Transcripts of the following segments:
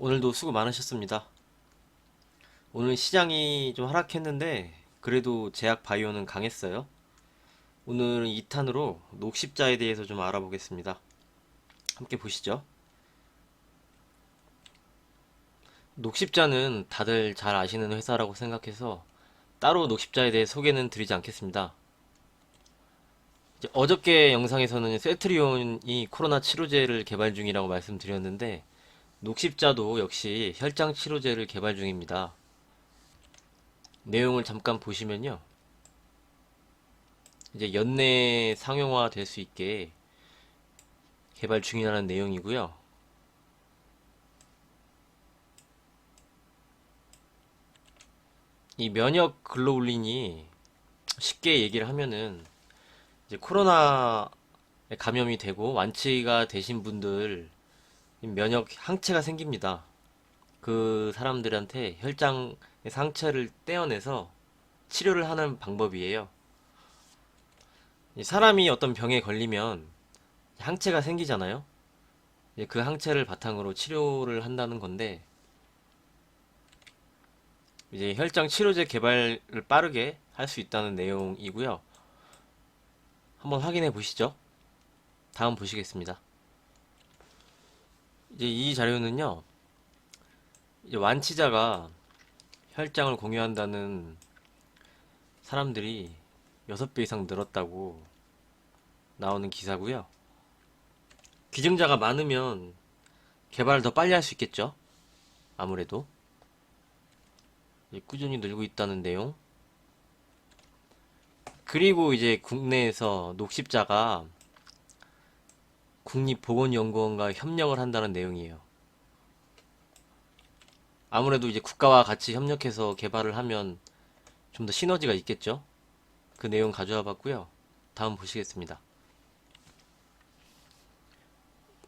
오늘도 수고 많으셨습니다. 오늘 시장이 좀 하락했는데 그래도 제약 바이오는 강했어요. 오늘은 2탄으로 녹십자에 대해서 좀 알아보겠습니다. 함께 보시죠. 녹십자는 다들 잘 아시는 회사라고 생각해서 따로 녹십자에 대해 소개는 드리지 않겠습니다. 이제 어저께 영상에서는 셀트리온이 코로나 치료제를 개발 중이라고 말씀드렸는데 녹십자도 역시 혈장 치료제를 개발 중입니다. 내용을 잠깐 보시면요. 이제 연내 상용화 될 수 있게 개발 중이라는 내용이고요. 이 면역 글로불린이 쉽게 얘기를 하면은 이제 코로나에 감염이 되고 완치가 되신 분들 면역 항체가 생깁니다. 그 사람들한테 혈장의 상처를 떼어내서 치료를 하는 방법이에요. 이 사람이 어떤 병에 걸리면 항체가 생기잖아요. 이제 그 항체를 바탕으로 치료를 한다는 건데 이제 혈장 치료제 개발을 빠르게 할 수 있다는 내용이고요. 한번 확인해 보시죠. 다음 보시겠습니다. 이제 이 자료는요, 이제 완치자가 혈장을 공유한다는 사람들이 6배 이상 늘었다고 나오는 기사고요. 기증자가 많으면 개발을 더 빨리 할 수 있겠죠. 아무래도 꾸준히 늘고 있다는 내용. 그리고 이제 국내에서 녹십자가 국립보건연구원과 협력을 한다는 내용이에요. 아무래도 이제 국가와 같이 협력해서 개발을 하면 좀 더 시너지가 있겠죠? 그 내용 가져와 봤고요. 다음 보시겠습니다.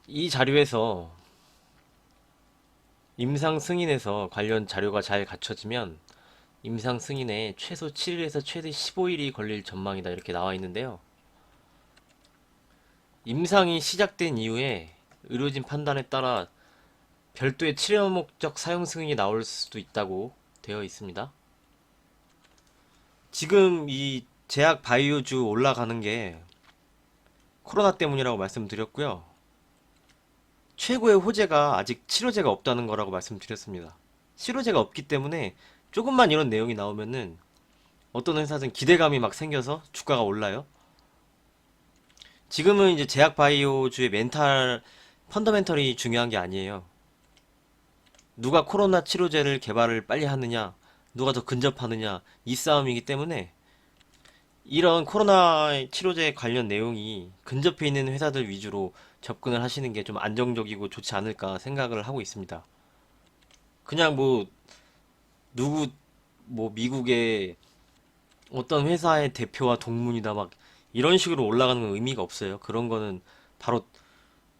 이 자료에서 임상 승인에서 관련 자료가 잘 갖춰지면 임상 승인에 최소 7일에서 최대 15일이 걸릴 전망이다 이렇게 나와 있는데요. 임상이 시작된 이후에 의료진 판단에 따라 별도의 치료 목적 사용 승인이 나올 수도 있다고 되어 있습니다. 지금 이 제약 바이오주 올라가는 게 코로나 때문이라고 말씀드렸고요. 최고의 호재가 아직 치료제가 없다는 거라고 말씀드렸습니다. 치료제가 없기 때문에 조금만 이런 내용이 나오면은 어떤 회사든 기대감이 막 생겨서 주가가 올라요. 지금은 이제 제약 바이오주의 펀더멘털이 중요한 게 아니에요. 누가 코로나 치료제를 개발을 빨리 하느냐, 누가 더 근접하느냐, 이 싸움이기 때문에 이런 코로나 치료제 관련 내용이 근접해 있는 회사들 위주로 접근을 하시는 게 좀 안정적이고 좋지 않을까 생각을 하고 있습니다. 그냥 뭐 누구 뭐 미국의 어떤 회사의 대표와 동문이다 막 이런 식으로 올라가는 건 의미가 없어요. 그런 거는 바로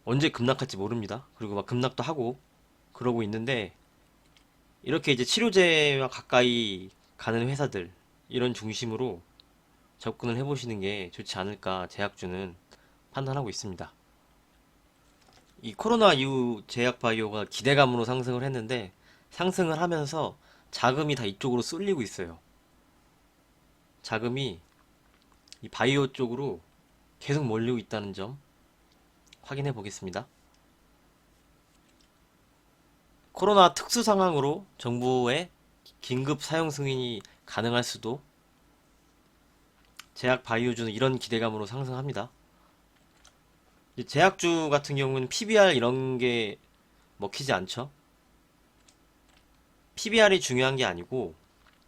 언제 급락할지 모릅니다. 그리고 막 급락도 하고 그러고 있는데 이렇게 이제 치료제와 가까이 가는 회사들 이런 중심으로 접근을 해보시는 게 좋지 않을까 제약주는 판단하고 있습니다. 이 코로나 이후 제약 바이오가 기대감으로 상승을 했는데 상승을 하면서 자금이 다 이쪽으로 쏠리고 있어요. 자금이 이 바이오 쪽으로 계속 몰리고 있다는 점 확인해 보겠습니다. 코로나 특수 상황으로 정부의 긴급 사용 승인이 가능할 수도 제약 바이오주는 이런 기대감으로 상승합니다. 제약주 같은 경우는 PBR 이런 게 먹히지 않죠. PBR이 중요한 게 아니고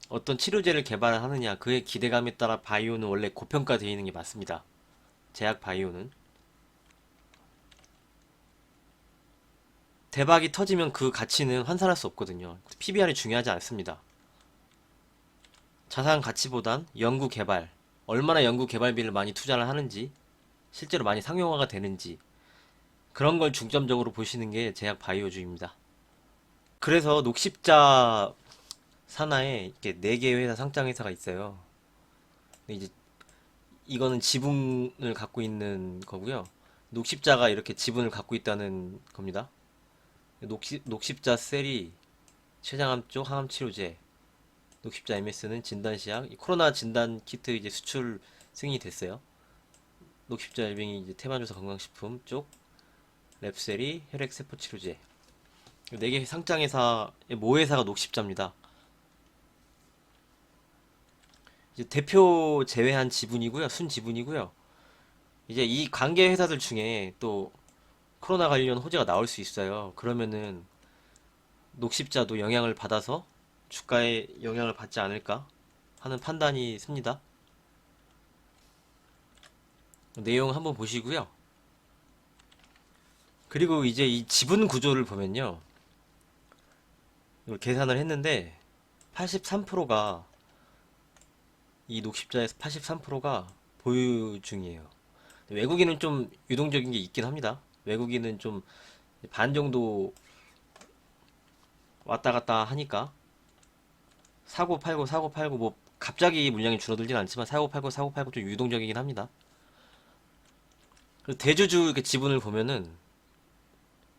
어떤 치료제를 개발하느냐 그의 기대감에 따라 바이오는 원래 고평가되어 있는 게 맞습니다. 제약 바이오는 대박이 터지면 그 가치는 환산할 수 없거든요. PBR이 중요하지 않습니다. 자산 가치보단 연구 개발, 얼마나 연구 개발비를 많이 투자를 하는지, 실제로 많이 상용화가 되는지 그런 걸 중점적으로 보시는 게 제약 바이오주입니다. 그래서 녹십자 산하에 이렇게 4개 회사 상장 회사가 있어요. 근데 이제 이거는 지분을 갖고 있는 거고요. 녹십자가 이렇게 지분을 갖고 있다는 겁니다. 녹십자 셀이 췌장암 쪽 항암 치료제, 녹십자 MS는 진단시약, 이 코로나 진단 키트 이제 수출 승인이 됐어요. 녹십자 열병이 이제 태반조사 건강식품 쪽, 랩셀이 혈액세포 치료제. 4개 상장회사, 모회사가 녹십자입니다. 이제 대표 제외한 지분이고요, 순 지분이고요. 이제 이 관계 회사들 중에 또 코로나 관련 호재가 나올 수 있어요. 그러면은 녹십자도 영향을 받아서 주가에 영향을 받지 않을까 하는 판단이 씁니다. 내용 한번 보시고요. 그리고 이제 이 지분 구조를 보면요. 이걸 계산을 했는데 83%가 이 녹십자에서 83%가 보유 중이에요. 외국인은 좀 유동적인 게 있긴 합니다. 외국인은 좀 반 정도 왔다 갔다 하니까 사고 팔고 사고 팔고 뭐 갑자기 물량이 줄어들진 않지만 사고 팔고 좀 유동적이긴 합니다. 그리고 대주주 이렇게 지분을 보면은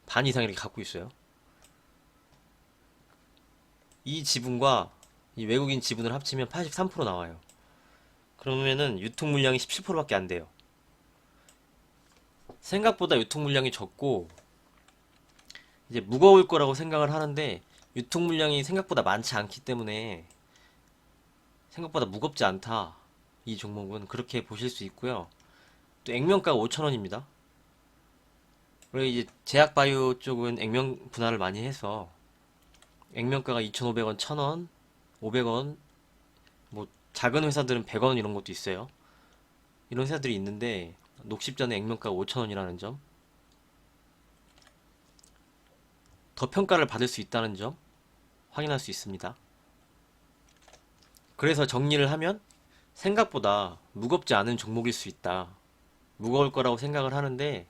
반 이상 이렇게 갖고 있어요. 이 지분과 이 외국인 지분을 합치면 83% 나와요. 그러면은 유통 물량이 17%밖에 안 돼요. 생각보다 유통 물량이 적고 이제 무거울 거라고 생각을 하는데 유통 물량이 생각보다 많지 않기 때문에 생각보다 무겁지 않다. 이 종목은 그렇게 보실 수 있고요. 또 액면가가 5,000원입니다. 그리고 이제 제약바이오 쪽은 액면 분할을 많이 해서 액면가가 2,500원, 1,000원, 500원, 뭐 작은 회사들은 100원 이런 것도 있어요. 이런 회사들이 있는데 녹십자는 액면가가 5,000원이라는 점, 더 평가를 받을 수 있다는 점 확인할 수 있습니다. 그래서 정리를 하면 생각보다 무겁지 않은 종목일 수 있다. 무거울 거라고 생각을 하는데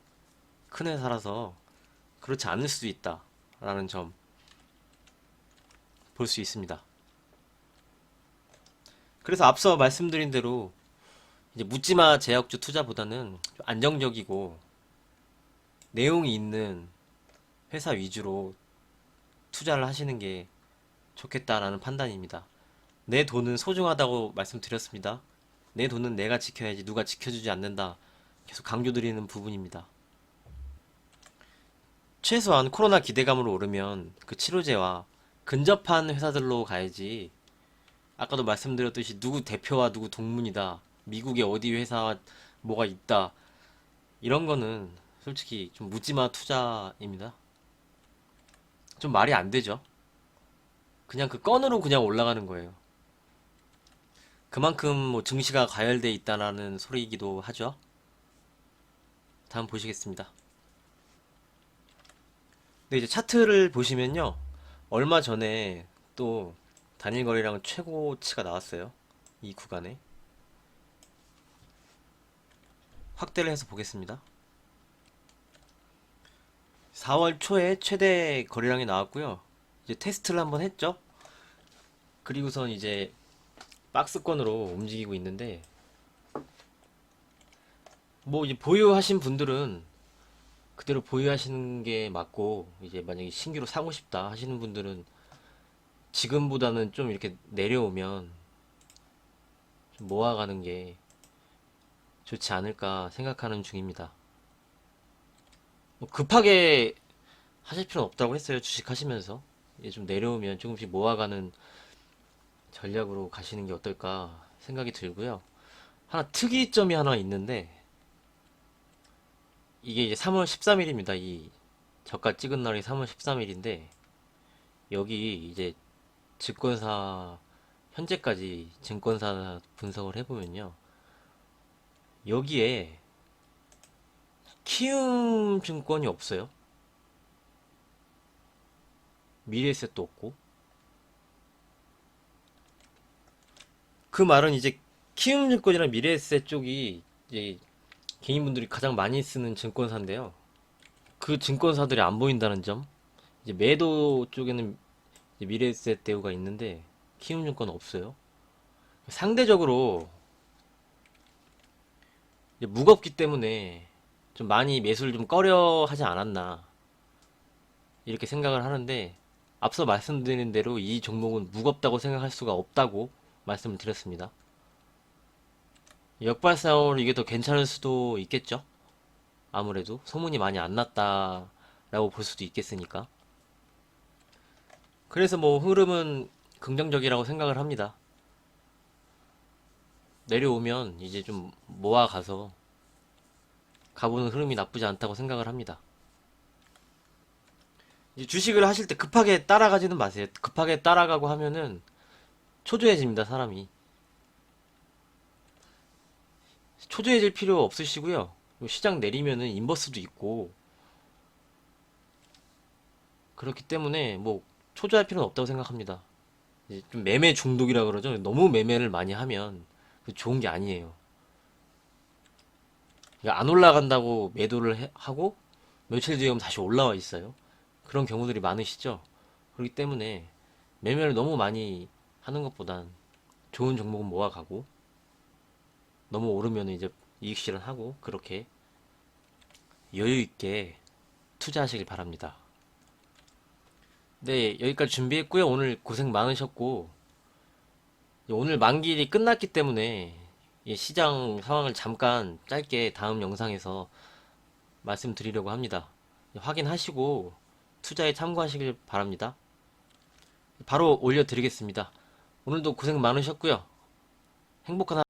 큰 회사라서 그렇지 않을 수도 있다. 라는 점 볼 수 있습니다. 그래서 앞서 말씀드린 대로 이제 묻지마 제약주 투자보다는 좀 안정적이고 내용이 있는 회사 위주로 투자를 하시는 게 좋겠다라는 판단입니다. 내 돈은 소중하다고 말씀드렸습니다. 내 돈은 내가 지켜야지 누가 지켜주지 않는다. 계속 강조드리는 부분입니다. 최소한 코로나 기대감으로 오르면 그 치료제와 근접한 회사들로 가야지. 아까도 말씀드렸듯이 누구 대표와 누구 동문이다. 미국의 어디 회사 뭐가 있다. 이런 거는 솔직히 좀 묻지마 투자입니다. 좀 말이 안 되죠. 그냥 그 건으로 그냥 올라가는 거예요. 그만큼 뭐 증시가 과열돼 있다라는 소리이기도 하죠. 다음 보시겠습니다. 근데 이제 차트를 보시면요. 얼마 전에 또 단일 거래량 최고치가 나왔어요. 이 구간에. 확대를 해서 보겠습니다. 4월 초에 최대 거래량이 나왔고요. 이제 테스트를 한번 했죠. 그리고선 이제 박스권으로 움직이고 있는데 뭐 이제 보유하신 분들은 그대로 보유하시는 게 맞고 이제 만약에 신규로 사고 싶다 하시는 분들은 지금보다는 좀 이렇게 내려오면 좀 모아가는 게 좋지 않을까 생각하는 중입니다. 뭐 급하게 하실 필요는 없다고 했어요. 주식 하시면서 이제 좀 내려오면 조금씩 모아가는 전략으로 가시는 게 어떨까 생각이 들고요. 하나 특이점이 하나 있는데 이게 이제 3월 13일입니다. 이 저가 찍은 날이 3월 13일인데 여기 이제 증권사 현재까지 증권사 분석을 해보면요. 여기에 키움증권이 없어요. 미래에셋도 없고. 그 말은 이제 키움증권이랑 미래에셋 쪽이 이제 개인분들이 가장 많이 쓰는 증권사인데요. 그 증권사들이 안 보인다는 점. 이제 매도 쪽에는 이제 미래에셋 대우가 있는데 키움증권은 없어요. 상대적으로 이제 무겁기 때문에 좀 많이 매수를 좀 꺼려 하지 않았나. 이렇게 생각을 하는데 앞서 말씀드린 대로 이 종목은 무겁다고 생각할 수가 없다고 말씀을 드렸습니다. 역발상으로 이게 더 괜찮을 수도 있겠죠? 아무래도 소문이 많이 안 났다라고 볼 수도 있겠으니까. 그래서 뭐 흐름은 긍정적이라고 생각을 합니다. 내려오면 이제 좀 모아가서 가보는 흐름이 나쁘지 않다고 생각을 합니다. 이제 주식을 하실 때 급하게 따라가지는 마세요. 급하게 따라가고 하면은 초조해집니다, 사람이. 초조해질 필요 없으시고요. 시장 내리면은 인버스도 있고 그렇기 때문에 뭐 초조할 필요는 없다고 생각합니다. 이제 좀 매매 중독이라 그러죠. 너무 매매를 많이 하면 좋은 게 아니에요. 그러니까 안 올라간다고 매도를 하고 며칠 뒤에 오면 다시 올라와 있어요. 그런 경우들이 많으시죠. 그렇기 때문에 매매를 너무 많이 하는 것보단 좋은 종목은 모아가고 너무 오르면 이제 이익 실현하고 그렇게 여유 있게 투자하시길 바랍니다. 네, 여기까지 준비했고요. 오늘 고생 많으셨고 오늘 만기일이 끝났기 때문에 이 시장 상황을 잠깐 짧게 다음 영상에서 말씀드리려고 합니다. 확인하시고 투자에 참고하시길 바랍니다. 바로 올려드리겠습니다. 오늘도 고생 많으셨고요. 행복한